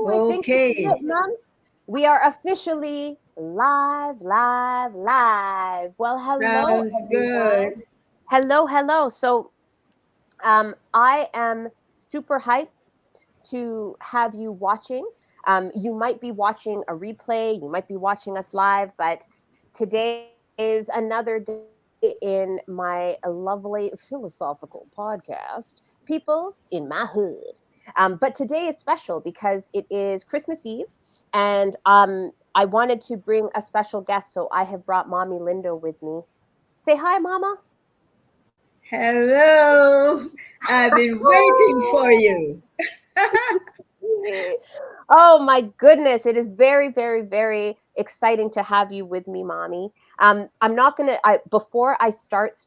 I think this is Okay. it, Mom. We are officially live, live, live. Well, hello, Sounds everyone. good. Hello, hello. I am super hyped to have you watching. You might be watching a replay, you might be watching us live, but today is another day in my lovely philosophical podcast, People in My Hood. But today is special because it is Christmas Eve, and I wanted to bring a special guest, so I have brought Mommy Lindo with me. Say hi, Mama. Hello. I've been waiting for you. Oh my goodness, it is very, very, very exciting to have you with me, Mommy. I'm not gonna. I before I start.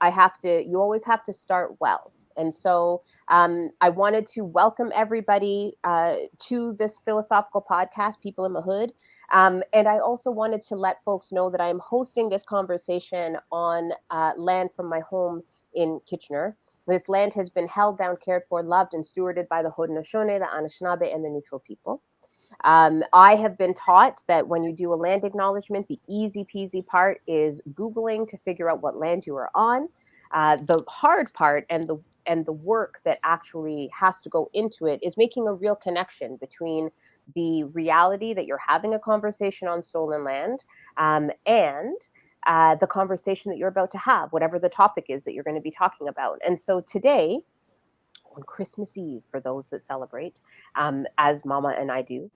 I have to. You always have to start well. And so I wanted to welcome everybody to this philosophical podcast, People in the Hood. And I also wanted to let folks know that I am hosting this conversation on land from my home in Kitchener. This land has been held down, cared for, loved, and stewarded by the Haudenosaunee, the Anishinaabe, and the Neutral people. I have been taught that when you do a land acknowledgement, the easy peasy part is Googling to figure out what land you are on. The hard part and the work that actually has to go into it is making a real connection between the reality that you're having a conversation on stolen land and the conversation that you're about to have, whatever the topic is that you're going to be talking about. And so today, on Christmas Eve, for those that celebrate, as Mama and I do,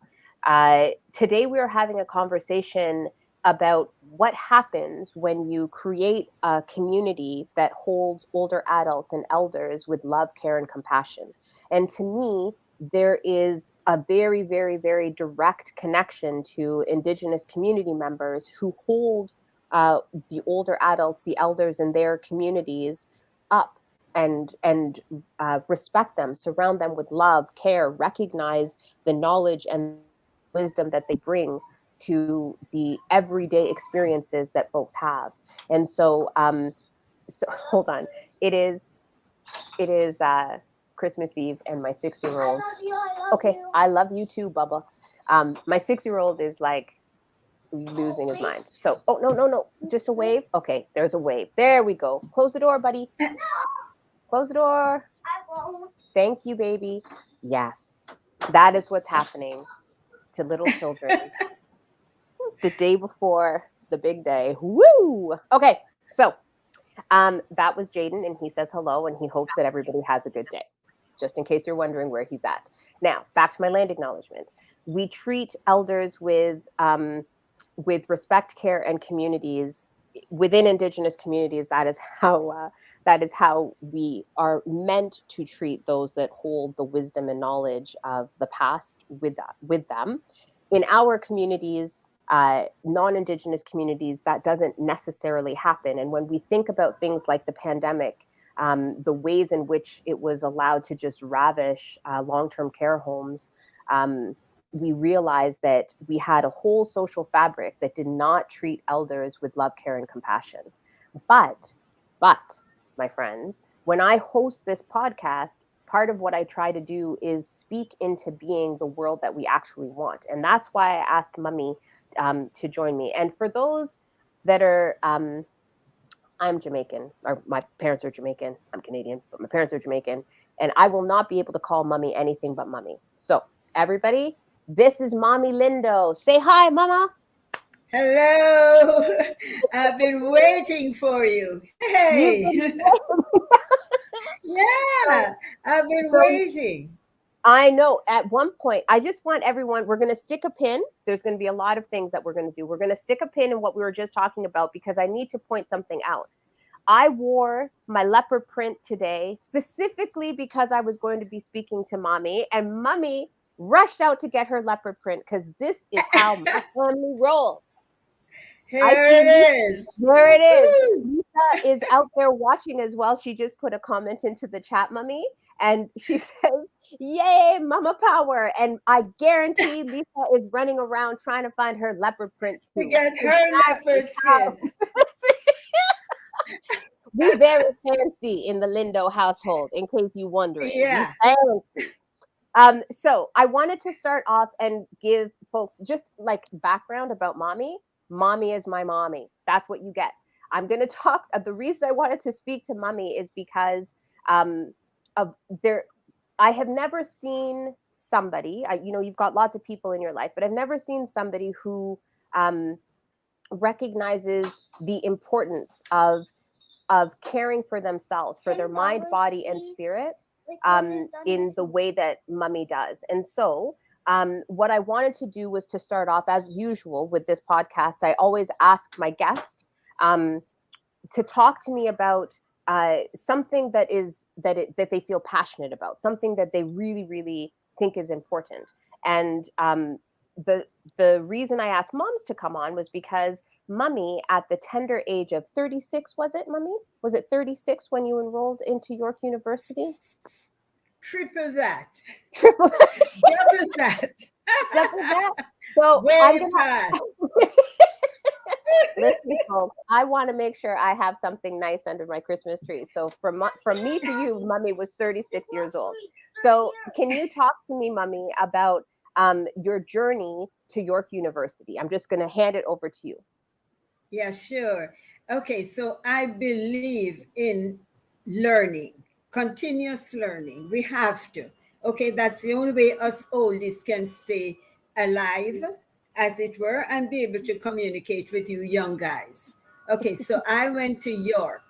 today we are having a conversation about what happens when you create a community that holds older adults and elders with love, care, and compassion. And to me, there is a very, very, very direct connection to Indigenous community members who hold the older adults, the elders in their communities up and respect them, surround them with love, care, recognize the knowledge and wisdom that they bring to the everyday experiences that folks have. And so hold on. It is Christmas Eve, and my 6 year old. Okay, I love you too, Bubba. My 6 year old is like losing his mind. So, oh no, no, no, just a wave. Okay, there's a wave. There we go. Close the door, buddy. Close the door. Thank you, baby. Yes, that is what's happening to little children the day before the big day. Woo! Okay, so that was Jaden, and he says hello, and he hopes that everybody has a good day. Just in case you're wondering where he's at. Now, back to my land acknowledgement. We treat elders with respect, care, and communities within Indigenous communities. That is how we are meant to treat those that hold the wisdom and knowledge of the past with them. In our communities, non-Indigenous communities, that doesn't necessarily happen. And when we think about things like the pandemic, the ways in which it was allowed to just ravish long-term care homes, we realized that we had a whole social fabric that did not treat elders with love, care, and compassion. But, but, my friends, when I host this podcast, part of what I try to do is speak into being the world that we actually want. And that's why I asked Mummy to join me. And for those that are, I'm Jamaican, or my parents are Jamaican. I'm Canadian, but my parents are Jamaican. And I will not be able to call Mummy anything but Mummy. So, everybody, this is Mommy Lindo. Say hi, Mama. Hello. I've been waiting for you. You've been Hey. so, Yeah, I've been so waiting. I know at one point, I just want everyone, we're going to stick a pin. There's going to be a lot of things that we're going to do. We're going to stick a pin in what we were just talking about because I need to point something out. I wore my leopard print today specifically because I was going to be speaking to Mommy, and Mommy rushed out to get her leopard print because this is how my family rolls. I Here see it Lisa. is. There it is. Woo. Lisa is out there watching as well. She just put a comment into the chat, Mummy, and she says, "Yay, Mama Power!" And I guarantee Lisa is running around trying to find her leopard print To too. get So her that is leopard how skin. we very fancy in the Lindo household. In case you wondering, we Yeah. fancy. So I wanted to start off and give folks just like background about mommy. Mommy is my mommy. That's what you get. I'm going to talk. The reason I wanted to speak to mommy is because um, of there. I have never seen somebody. You've got lots of people in your life, but I've never seen somebody who um, recognizes the importance of caring for themselves, for their mind, body, and spirit, in the way that mummy does. And so, what I wanted to do was to start off as usual with this podcast. I always ask my guest um, to talk to me about something that they feel passionate about, something that they really, really think is important. And the the reason I asked moms to come on was because mummy, at the tender age of 36, was it, mummy? Was it 36 when you enrolled into York University? Triple that. Triple Double that. double that. So I'm Way past. gonna listen, folks. I want to make sure I have something nice under my Christmas tree. So from me to you, mummy was 36 years old. So can you talk to me, mummy, about your journey to York University? I'm just going to hand it over to you. Yeah, sure. Okay, so I believe in learning, continuous learning. We have to. Okay, that's the only way us oldies can stay alive, as it were, and be able to communicate with you young guys. Okay, so I went to York,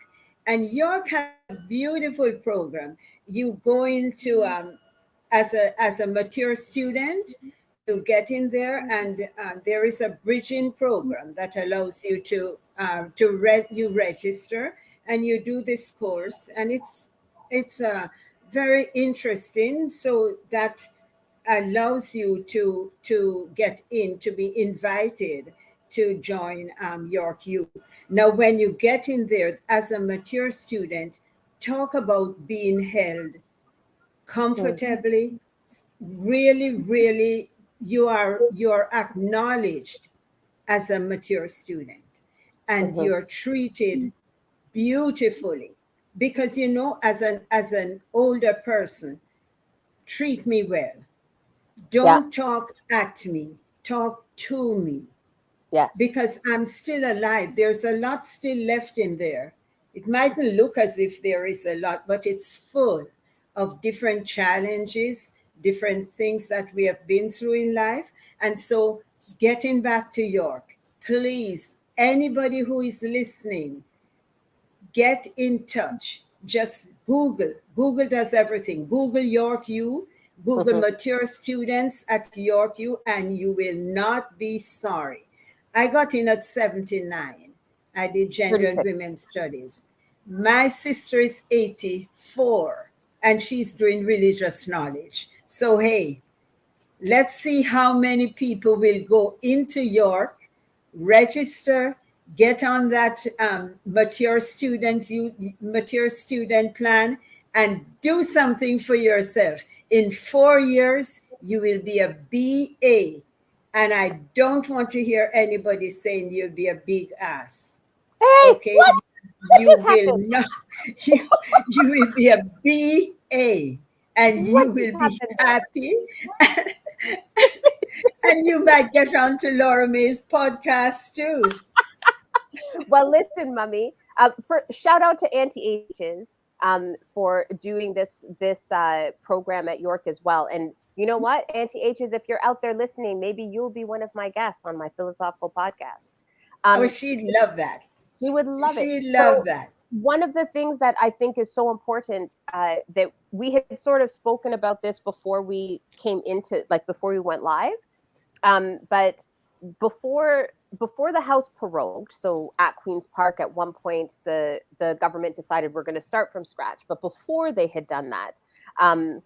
and York has a beautiful program. You go into as a mature student, you get in there, and there is a bridging program that allows you you register and you do this course, and it's very interesting. So that allows you to get in, to be invited to join York U. Now, when you get in there as a mature student, talk about being held comfortably. Really, really, you are acknowledged as a mature student, and Mm-hmm. you're treated beautifully, because as an older person, treat me well. Yeah. Don't talk at me, talk to me, Yes. because I'm still alive. There's a lot still left in there. It mightn't look as if there is a lot, but it's full of different challenges, different things that we have been through in life. And so, getting back to York, please, anybody who is listening, get in touch. Just Google. Google does everything. Google York U, Google Mm-hmm. mature students at York U, and you will not be sorry. I got in at 79. I did gender and 36. women's studies. My sister is 84, and she's doing religious knowledge. So, hey, let's see how many people will go into York, register, get on that mature student plan, and do something for yourself. In 4 years, you will be a BA, and I don't want to hear anybody saying you'll be a big ass. Hey, Okay, what? What you just will happened? not. You will be a BA, and What you just will be happened there? happy. And you might get on to Laura May's podcast too. Well, listen, mummy. For shout out to Auntie H's for doing this program at York as well. And you know what, Auntie H's, if you're out there listening, maybe you'll be one of my guests on my philosophical podcast. Oh, Um, she'd love that. we would love it. She'd love So that. one of the things that I think is so important, that we had sort of spoken about this before we came into, like, before we went live, but before before the house prorogued, so at Queen's Park, at one point the government decided we're going to start from scratch. But before they had done that, um,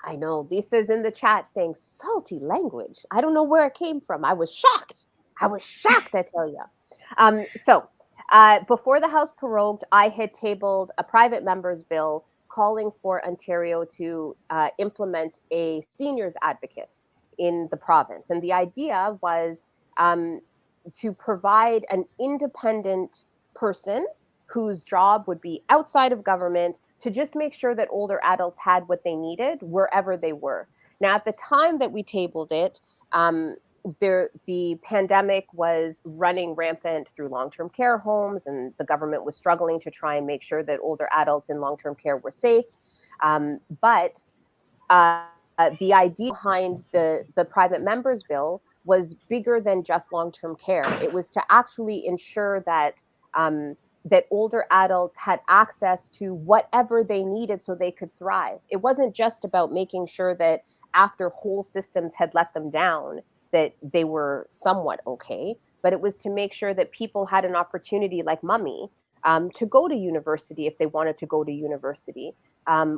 I know Lisa's in the chat saying salty language. I don't know where it came from. I was shocked. I was shocked, I tell you. Before the House prorogued, I had tabled a private member's bill calling for Ontario to implement a seniors advocate in the province. And the idea was um, to provide an independent person whose job would be outside of government to just make sure that older adults had what they needed wherever they were. Now, at the time that we tabled it, the pandemic was running rampant through long-term care homes, and the government was struggling to try and make sure that older adults in long-term care were safe. But the idea behind the private members bill was bigger than just long-term care. It was to actually ensure that that older adults had access to whatever they needed so they could thrive. It wasn't just about making sure that after whole systems had let them down, that they were somewhat okay, but it was to make sure that people had an opportunity, like Mummy, to go to university if they wanted to go to university,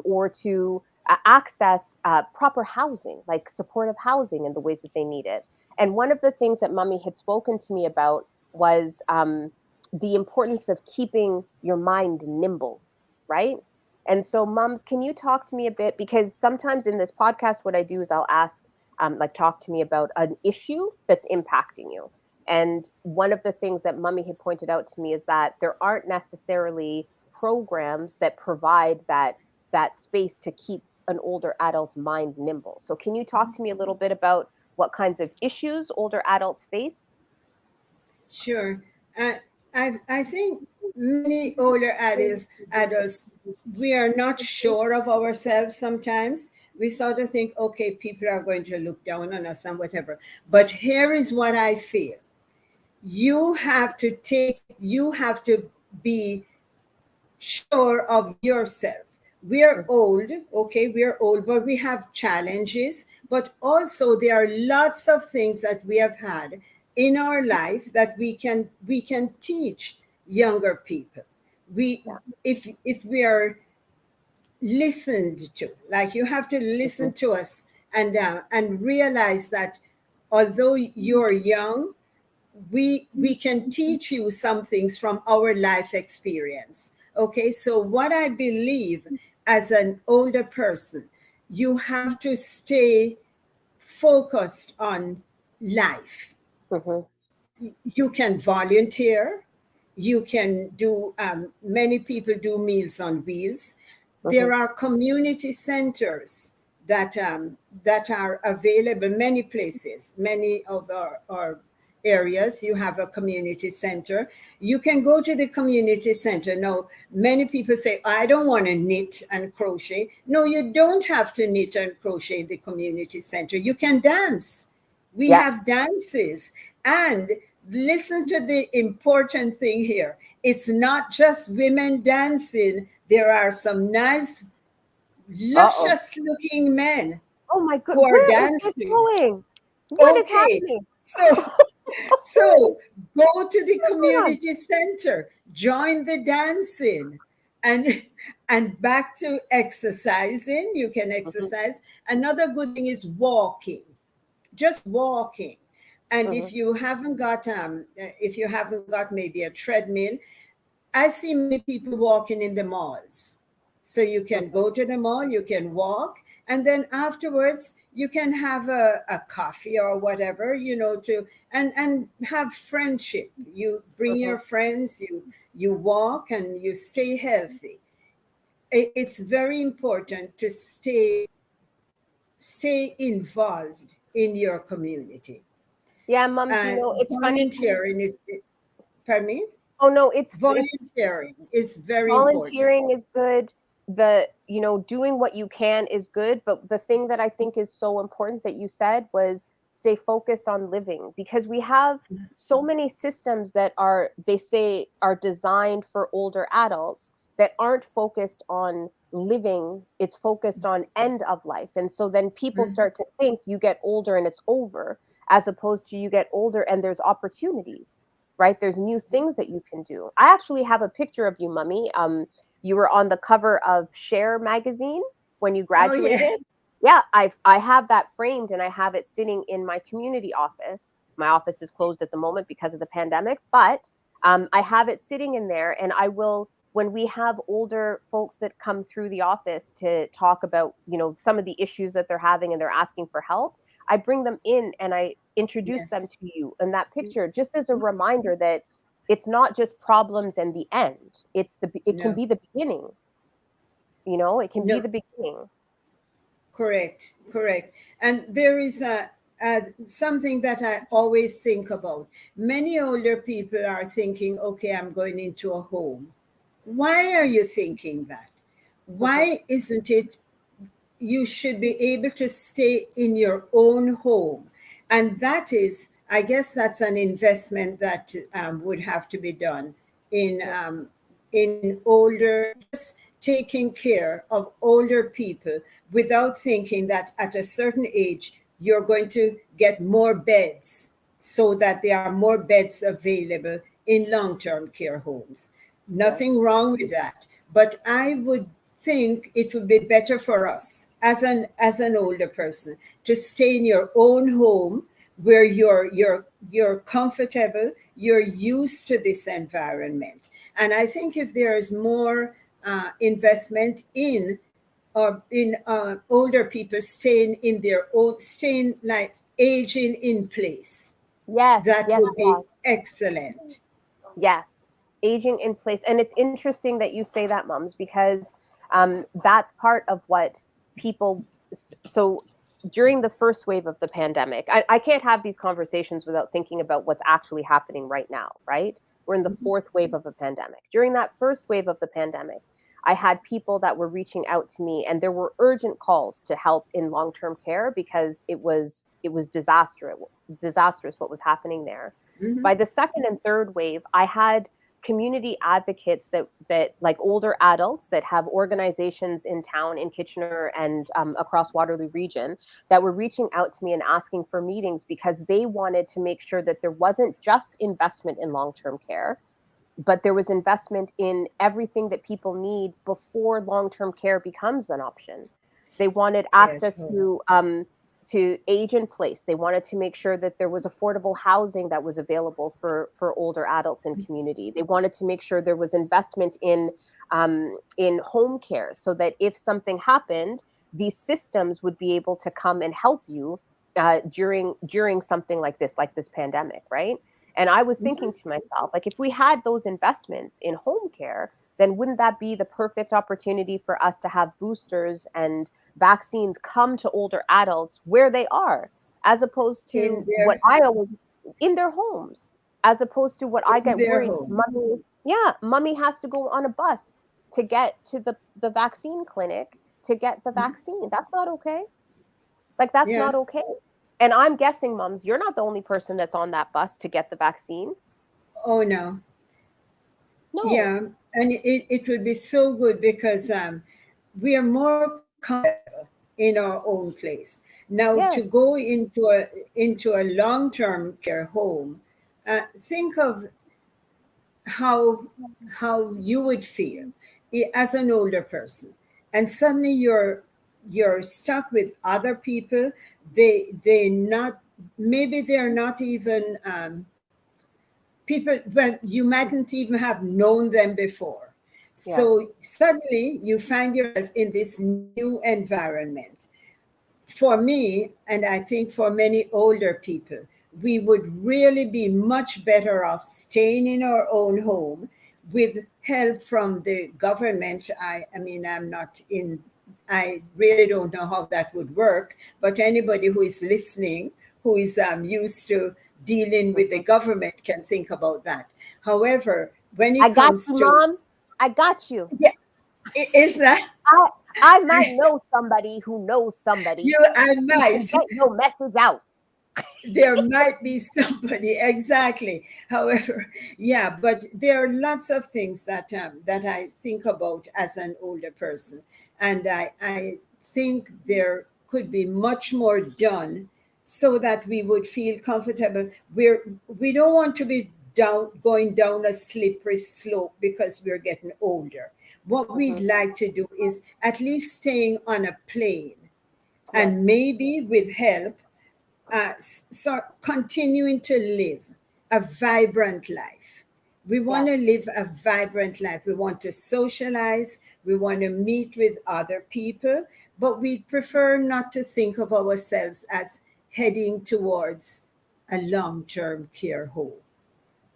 or to access proper housing, like supportive housing in the ways that they need it. And one of the things that Mummy had spoken to me about was the importance of keeping your mind nimble, right? And so, mums, can you talk to me a bit? Because sometimes in this podcast, what I do is I'll ask, like, talk to me about an issue that's impacting you. And one of the things that Mummy had pointed out to me is that there aren't necessarily programs that provide that space to keep an older adult's mind nimble. So, can you talk to me a little bit about what kinds of issues older adults face? Sure. Uh, I think many older adults, we are not sure of ourselves sometimes. We sort of think, okay, people are going to look down on us and whatever. But here is what I feel. You have to be sure of yourself. We are old, okay, we are old, but we have challenges. But also there are lots of things that we have had in our life that we can teach younger people. We Yeah. if we are listened to, like you have to Mm-hmm. listen to us and realize that although you're young, we can teach you some things from our life experience. Okay, so what I believe, as an older person, you have to stay focused on life. Mm-hmm. You can volunteer. You can do, many people do Meals on Wheels. Mm-hmm. There are community centers that are available many places, many of our areas. You have a community center. You can go to the community center. Now, many people say, I don't want to knit and crochet. No, you don't have to knit and crochet in the community center. You can dance. We Yeah. have dances. And listen to the important thing here. It's not just women dancing. There are some nice, Uh-oh. luscious looking men Oh my good. who are Where is this dancing. going? What is Okay, happening? so Oh so go to the my God. community center, join the dancing, and back to exercising. You can Mm-hmm. exercise. Another good thing is walking, just walking. And Mm-hmm. if you haven't got maybe a treadmill, I see many people walking in the malls. So you can Mm-hmm. go to the mall, you can walk, and then afterwards you can have a coffee or whatever, to and have friendship. You bring Mm-hmm. your friends, you walk and you stay healthy. It's very important to stay involved in your community. Yeah, mums, it's funny. Volunteering is, pardon me? Oh no, it's Volunteering is very important. volunteering is good. The doing what you can is good, but the thing that I think is so important that you said was stay focused on living, because we have so many systems that are, they say, are designed for older adults that aren't focused on living. It's focused on end of life. And so then people Mhm. start to think you get older and it's over, as opposed to you get older and there's opportunities, right? There's new things that you can do. I actually have a picture of you, Mummy. You were on the cover of Share magazine when you Oh yeah. graduated. Yeah, I have that framed and I have it sitting in my community office. My office is closed at the moment because of the pandemic, but I have it sitting in there, and I will, when we have older folks that come through the office to talk about, some of the issues that they're having and they're asking for help, I bring them in and I introduce them Yes. to you in that picture, just as a reminder that it's not just problems and the end. It can No. be the beginning. It can be No, the beginning. correct, correct. And there is a something that I always think about. Many older people are thinking, okay, I'm going into a home. Why are you thinking that? Hmm. Why isn't it you should be able to stay in your own home? And that is, I guess, that's an investment that would have to be done Yeah. in older, just taking care of older people without thinking that at a certain age you're going to get more beds so that there are more beds available in long-term care homes. Yeah. Nothing wrong with that. But I would think it would be better for us as an older person to stay in your own home where you're comfortable, you're used to this environment. And I think if there is more investment in older people staying in their own, staying like aging in place, Yes, that yes, would yes. be excellent. Yes, aging in place. And it's interesting that you say that, mums, because that's part of what people. So during the first wave of the pandemic, I can't have these conversations without thinking about what's actually happening right now, right? We're in the fourth wave of a pandemic. During that first wave of the pandemic, I had people that were reaching out to me, and there were urgent calls to help in long-term care because it was disastrous what was happening there. Mhm. By the second and third wave, I had community advocates that like older adults that have organizations in town in Kitchener and across Waterloo region that were reaching out to me and asking for meetings because they wanted to make sure that there wasn't just investment in long-term care, but there was investment in everything that people need before long-term care becomes an option. They wanted Yes. access to age in place. They wanted to make sure that there was affordable housing that was available for older adults in community. They wanted to make sure there was investment in home care so that if something happened, these systems would be able to come and help you during something like this pandemic, right? And I was thinking Mhm. to myself, like, if we had those investments in home care, then wouldn't that be the perfect opportunity for us to have boosters and vaccines come to older adults where they are, as opposed In to what their I always in their homes, as opposed to what I in get their worried. homes. Mommy, yeah, mommy has to go on a bus to get to the vaccine clinic to get the Mhm. vaccine. That's not okay. Like, that's Yeah. not okay. And I'm guessing, mums, you're not the only person that's on that bus to get the vaccine. Oh no. No. Yeah. And it would be so good because we are more comfortable in our own place. Now to Yes. go into a long-term care home, think of how how you would feel as an older person, and suddenly you're stuck with other people. They not, maybe they're not even people, well, you mightn't even have known them before. Yeah. So suddenly you find yourself in this new environment. For me, and I think for many older people, we would really be much better off staying in our own home with help from the government. I mean, I'm not in, I really don't know how that would work, but anybody who is listening, who is used to dealing with the Mhm. government can think about that. However, when I it got comes you, to, mom. I got you. yeah, is that, I I might know somebody who knows somebody you, I who can might. get your message out. There might be somebody exactly. However, yeah, but there are lots of things that that I think about as an older person, and I think there could be much more done so that we would feel comfortable. We don't want to be down, going down a slippery slope because we're getting older. What we'd Hmm. like to do is at least staying on a plane, and Yes. maybe with help, so continuing to live a vibrant life. We want to Yes. live a vibrant life. We want to socialize. We want to meet with other people, but we prefer not to think of ourselves as heading towards a long term care home.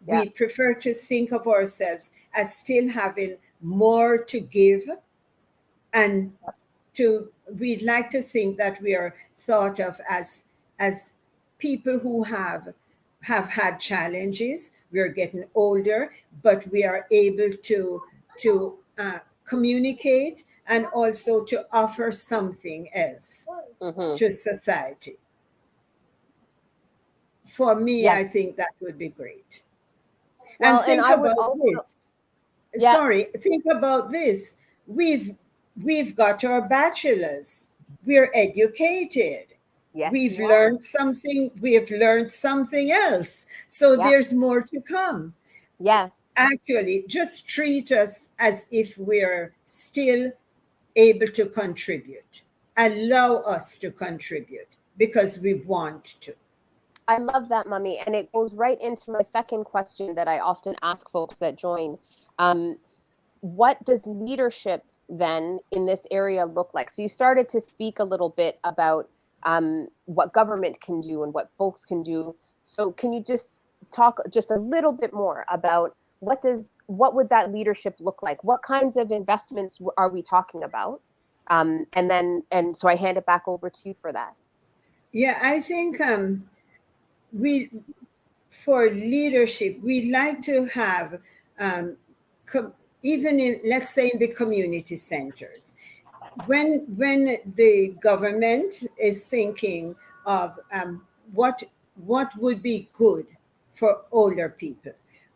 Yeah. We prefer to think of ourselves as still having more to give And to we'd like to think that we are thought of as people who have had challenges. We are getting older, but we are able to communicate and also to offer something else Hmm. to society. For me, I Yes. think that would be great. And Well, and think I would about also, this. yeah, Sorry, think about this. We've got our bachelors. We're educated. yes, We've you are. learned something. We've learned something else. So Yeah, there's more to come. yes. Actually, just treat us as if we're still able to contribute. Allow us to contribute because we want to. I love that, Mummy. And it goes right into my second question that I often ask folks that join. Um, what does leadership then in this area look like? So you started to speak a little bit about what government can do and what folks can do. So can you just talk just a little bit more about what would that leadership look like? What kinds of investments are we talking about? And so I hand it back over to you for that. Yeah, I think we for leadership, we like to have, um, even in, let's say, in the community centers, when the government is thinking of what would be good for older people,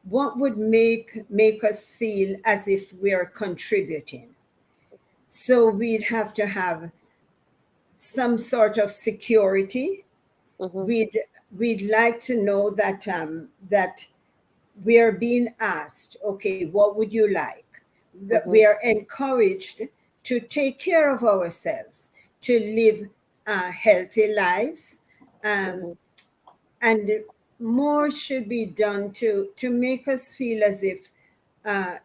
what would make us feel as if we are contributing. So we'd have to have some sort of security. Hmm. We'd like to know that we are being asked, okay, what would you like? That Hmm. we are encouraged to take care of ourselves, to live healthy lives, um, Hmm. and more should be done to make us feel as if uh,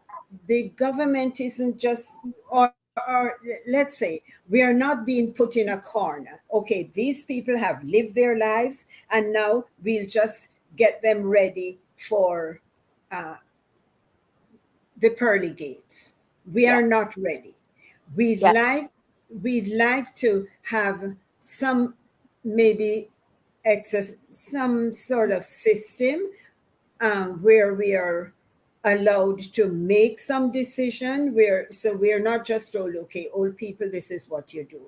the government isn't just, or let's say we are not being put in a corner. Okay, these people have lived their lives, and now we'll just get them ready for uh, the pearly gates. We Yeah. are not ready. We'd Yes. like we'd like to have some, maybe some sort of system where we are allowed to make some decision, where so we are not just told, okay, old people, this is what you do.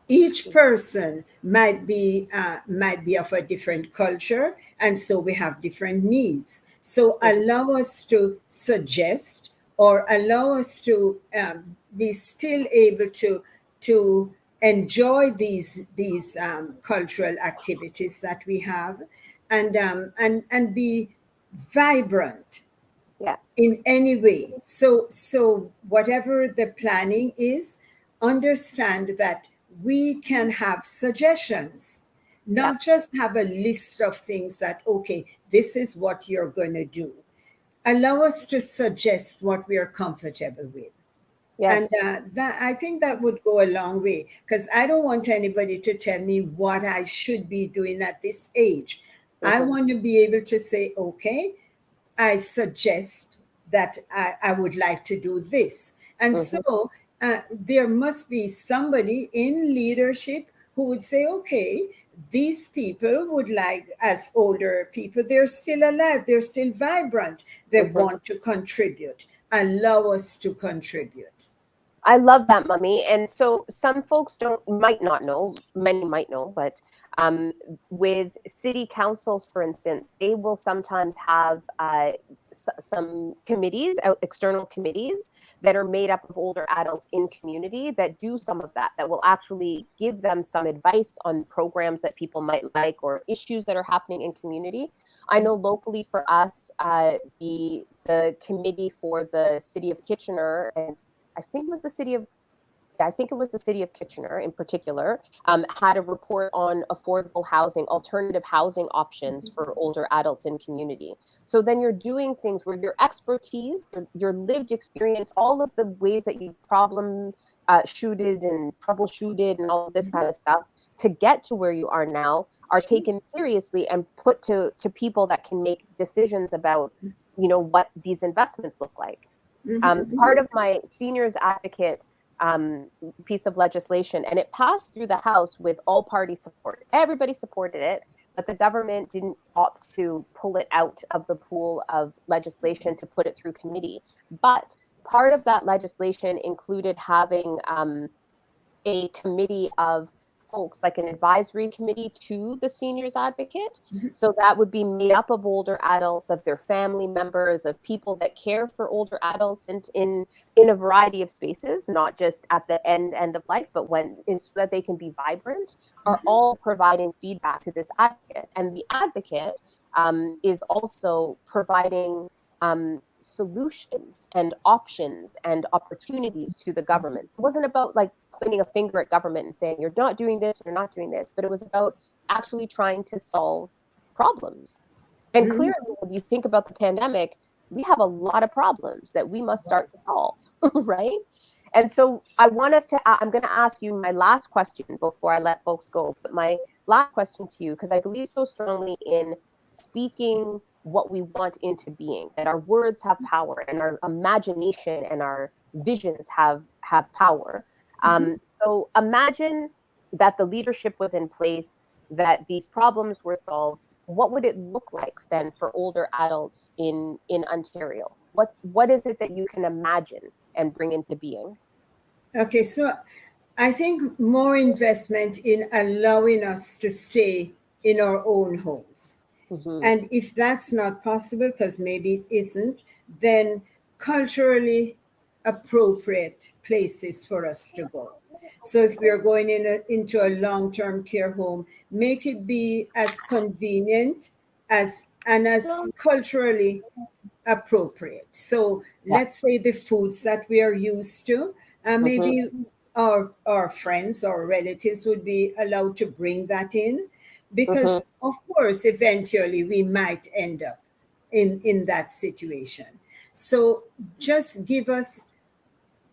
Each person might be of a different culture, and so we have different needs. So Hmm. allow us to suggest, or allow us to be still able to enjoy these cultural activities that we have, and be vibrant Yeah. in any way. So whatever the planning is, understand that we can have suggestions, Yeah. not just have a list of things that, okay, this is what you're going to do. Allow us to suggest what we are comfortable with. And Yes. that, I think that would go a long way, because I don't want anybody to tell me what I should be doing at this age. I Hmm. want to be able to say, okay, I suggest that I would like to do this. And Hmm. so there must be somebody in leadership who would say, okay, these people would like, as older people, they're still alive, they're still vibrant, they Hmm. want to contribute. Allow us to contribute. I love that, Mummy. And so some folks don't might not know, many might know, but um, with city councils, for instance, they will sometimes have some committees, external committees that are made up of older adults in community that do some of that, that will actually give them some advice on programs that people might like or issues that are happening in community. I know locally for us, the committee for the city of Kitchener and I think it was the city of yeah, I think it was the city of Kitchener in particular, had a report on affordable housing, alternative housing options for older adults in community. So then you're doing things where your expertise, your lived experience, all of the ways that you've problem shooted and troubleshooted and all of this kind of stuff to get to where you are now are taken seriously and put to people that can make decisions about, what these investments look like. Mhm, Part mhm. of my seniors advocate piece of legislation, and it passed through the House with all party support. Everybody supported it, but the government didn't opt to pull it out of the pool of legislation to put it through committee. But part of that legislation included having a committee of folks, like an advisory committee to the seniors advocate. So that would be made up of older adults, of their family members, of people that care for older adults, and in a variety of spaces, not just at the end of life, but so that they can be vibrant, are all providing feedback to this advocate. And the advocate is also providing solutions and options and opportunities to the government. It wasn't about like pointing a finger at government and saying you're not doing this, you're not doing this, but it was about actually trying to solve problems. And clearly, when you think about the pandemic, we have a lot of problems that we must start to solve, right? And so I'm going to ask you my last question before I let folks go. But my last question to you, because I believe so strongly in speaking what we want into being, that our words have power and our imagination and our visions have power. So imagine that the leadership was in place, that these problems were solved. What would it look like then for older adults in Ontario? What is it that you can imagine and bring into being? Okay, so I think more investment in allowing us to stay in our own homes. And if that's not possible, because maybe it isn't, then culturally appropriate places for us to go. So if we're going into a long-term care home, make it be as convenient as culturally appropriate. So let's say the foods that we are used to, maybe our friends or relatives would be allowed to bring that in, because of course eventually we might end up in that situation. So just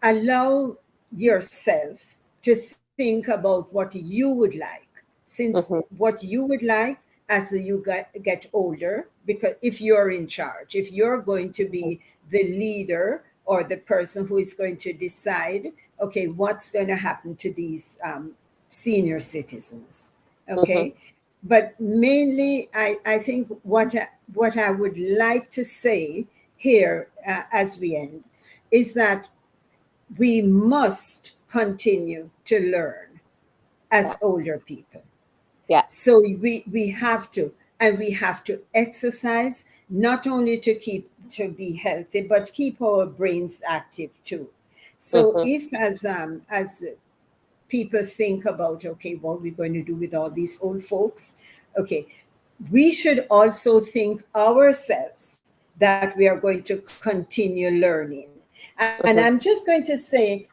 allow yourself to think about what you would like, since what you would like as you get older, because if you're in charge, if you're going to be the leader or the person who is going to decide, okay, what's going to happen to these senior citizens, okay? But mainly, I think what I would like to say here as we end is that we must continue to learn as older people. Yeah. So we have to, and we have to exercise, not only to be healthy, but keep our brains active too. So if as people think about, okay, what we're going to do with all these old folks, okay, we should also think ourselves that we are going to continue learning. And I'm just going to say,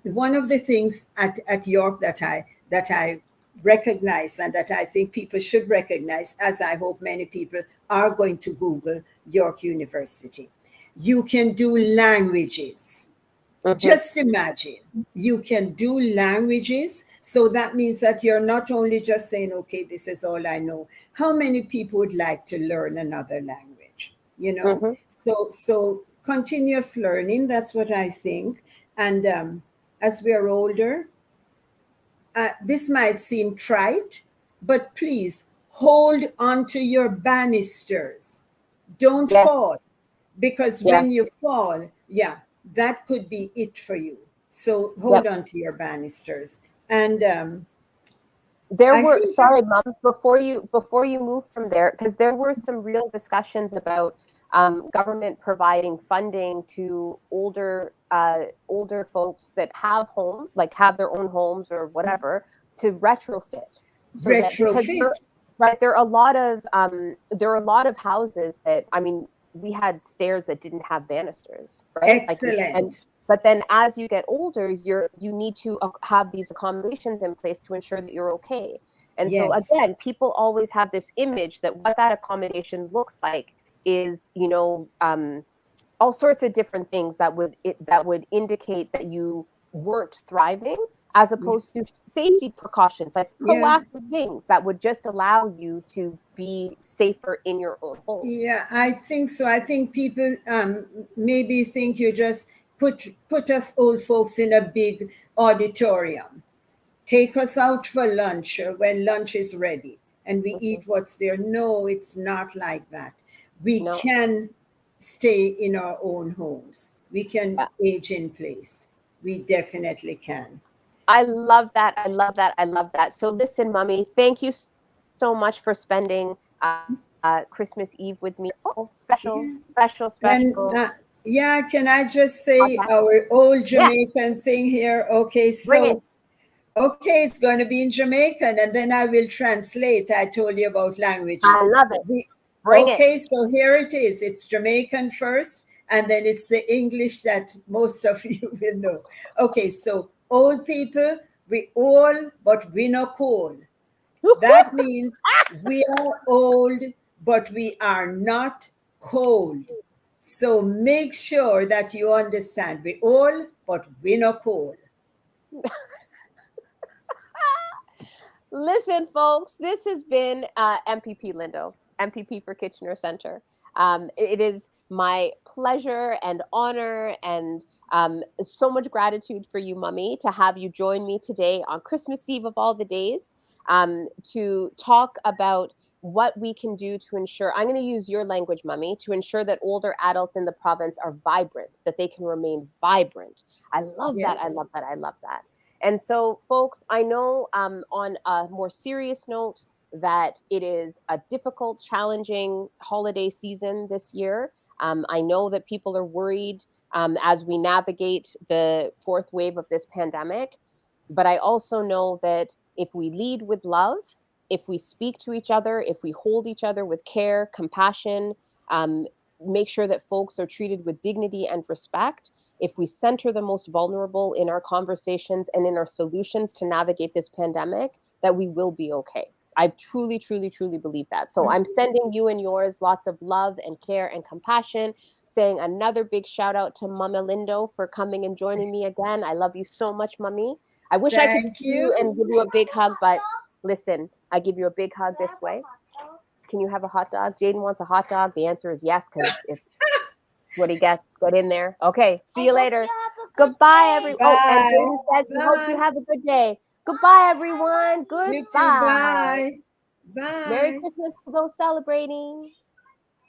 one of the things at York that I recognize, and that I think people should recognize, as I hope many people are going to Google York University, you can do languages. Just imagine, you can do languages. So that means that you're not only just saying, okay, this is all I know. How many people would like to learn another language? You know, so continuous learning, that's what I think. And as we are older, this might seem trite, but please hold on to your banisters. Don't fall, because when you fall, that could be it for you. So hold on to your banisters. And sorry, Mom, before you move from there, because there were some real discussions about government providing funding to older folks that have their own homes or whatever, to retrofit. So there are a lot of houses that, I mean, we had stairs that didn't have banisters, right? Excellent. But then as you get older, you need to have these accommodations in place to ensure that you're okay. And so again, people always have this image that what that accommodation looks like is, all sorts of different things that would indicate that you weren't thriving, as opposed to safety precautions, like proactive things that would just allow you to be safer in your own home. Yeah, I think so. I think people maybe think you just put us old folks in a big auditorium. Take us out for lunch when lunch is ready and we eat Mhm. what's there. No, it's not like that. We No. can stay in our own homes, we can Yeah. age in place. We definitely can. I love that. I love that. I love that. So listen, mommy, thank you so much for spending Christmas Eve with me. Oh, Yeah. special And yeah, can I just say podcast. our old Yeah, Jamaican thing here? Okay, bring it. so okay, it's going to be in Jamaican, and then I will translate. I told you about I languages. love it. We, Bring it. okay, so here it is. It's Jamaican first, and then it's the English that most of you will know. Okay, so old people, we all, but we no cool. That means we are old, but we are not cold. So make sure that you understand. We old, but we no cold. Listen, folks, this has been MPP Lindo, MPP for Kitchener Center. It is my pleasure and honor and so much gratitude for you, Mummy, to have you join me today on Christmas Eve of all the days to talk about what we can do to ensure, I'm going to use your language, Mummy, to ensure that older adults in the province are vibrant, that they can remain vibrant. I love that. I Yes. love that. I love that. And so, folks, I know on a more serious note that it is a difficult, challenging holiday season this year. I know that people are worried as we navigate the fourth wave of this pandemic. But I also know that if we lead with love, if we speak to each other, if we hold each other with care, compassion, um, make sure that folks are treated with dignity and respect, if we center the most vulnerable in our conversations and in our solutions to navigate this pandemic, that we will be okay. I truly, truly, truly believe that. So I'm sending you and yours lots of love and care and compassion, saying another big shout out to Mama Lindo for coming and joining me again. I love you so much, Mummy. I wish I could see Thank you you. and give you a big hug, but listen, I give you a big hug this way. Can you have a hot dog? Jaden wants a hot dog. The answer is yes, because it's what he gets. Get in there. Okay. See you later. Goodbye, everyone. Oh, and Bye. Jaden says he hopes you Bye. have a good day. Goodbye, everyone. You too. Goodbye. Bye. Merry Bye. Christmas to those celebrating.